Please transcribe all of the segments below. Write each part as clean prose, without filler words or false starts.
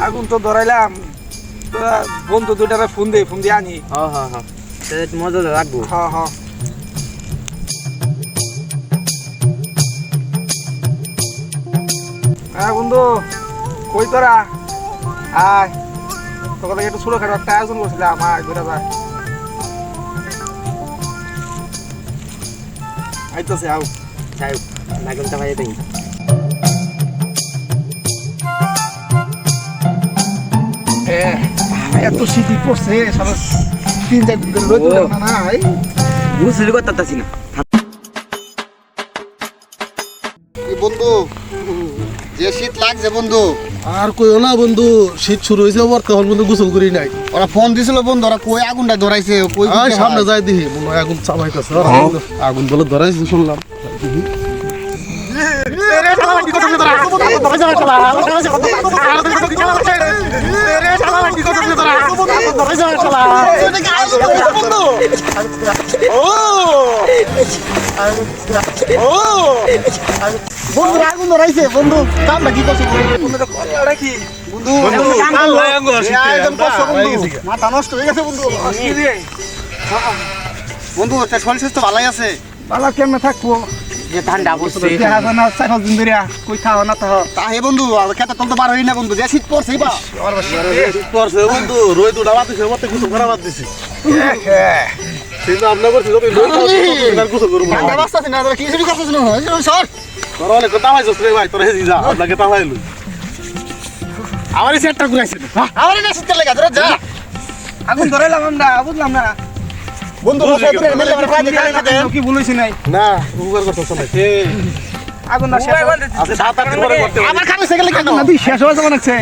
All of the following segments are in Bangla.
আগুন তো ধরাইলাম, বন্ধু দুটারে ফোন দিয়ে আনি। হ্যাঁ মজা লাগবো। হ্যাঁ বন্ধু, কই তোরা? আয়, তোকে একটু ছোটখাটো একটা আয়োজন করছিলাম, আয় ঘুরে যায়। আইতেছে, আও যাই আগুনটা বাজে দেখি। এত শীতই পড়ছে, সারা 3-4 দিন ধরে রোদ উঠে না। বুঝলি করতেছি না বন্ধু, যে শীত লাগছে বন্ধু। আর কইও না বন্ধু, শীত শুরু হয়েছে তখন বন্ধু গোসল করি নাই। ওরা ফোন দিছিল বন্ধু, ওরা কই আগুনটা ধরাইছে, কই সামনে যাই দেখি মনে হয় আগুন চাপাইতেছে। আগুন বলে ধরাইছে শুনলাম। বন্ধু আগুন ধরাইছে বন্ধু, কামটা কি করছো বন্ধু? মাথা নষ্ট হয়ে গেছে বন্ধু। বন্ধু একটা শরীর সুস্থ ভালোই আছে? বালা কেমনে থাকবো, যে ঠান্ডা পড়ছে। দেখা যায় না 4-5 দিন ধরে, কই খাওয়া না তো। তা হে বন্ধু, খেতে তো বার হই না বন্ধু, যে শীত পড়ছে বা বন্ধু রোদ উঠা বাদ দিছে, মতে গোসল করা বাদ দিছি। চিন্তা ভাবনা করছি গোসল করবো। ঠান্ডা বাস্তাছে না, তোরা কি শুরু করছিস না? সর তোরা অনেক তামাই যাস রে ভাই, তোরা হেজি যা, আপনাকে তামাইলু। আমারই সেটটা ঘুরাইছে। আমার না শীতের লাগা, তোরা যা। আগুন ধরাইলাম আমরা, বুঝলাম না বন্ধু বসে তোরে মেলে মারা ফাইতে কালে না দেন। কি বলেছি নাই, না উপকার করতেছ না। আগুন না শেষ আচ্ছা 7-8 দিন পরে করতে হবে। আমার কানে সেকেলে কেন? নদী শেষ হয়ে যাবে নাকছে।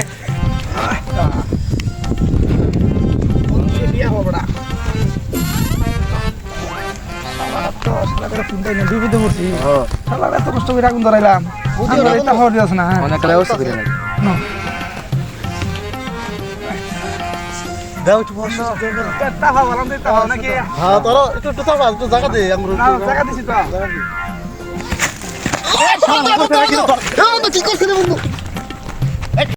এত কষ্ট করে আগুন ধরাইলাম, খাওয়া দিয়েছে না। অনেক ব্যবস্থা করে নাই। দাও একটু বসো। হ্যাঁ তোরা একটু থামা, একটু জায়গা দে আমরা। জায়গা দিছি তো। কি করছিস বন্ধু?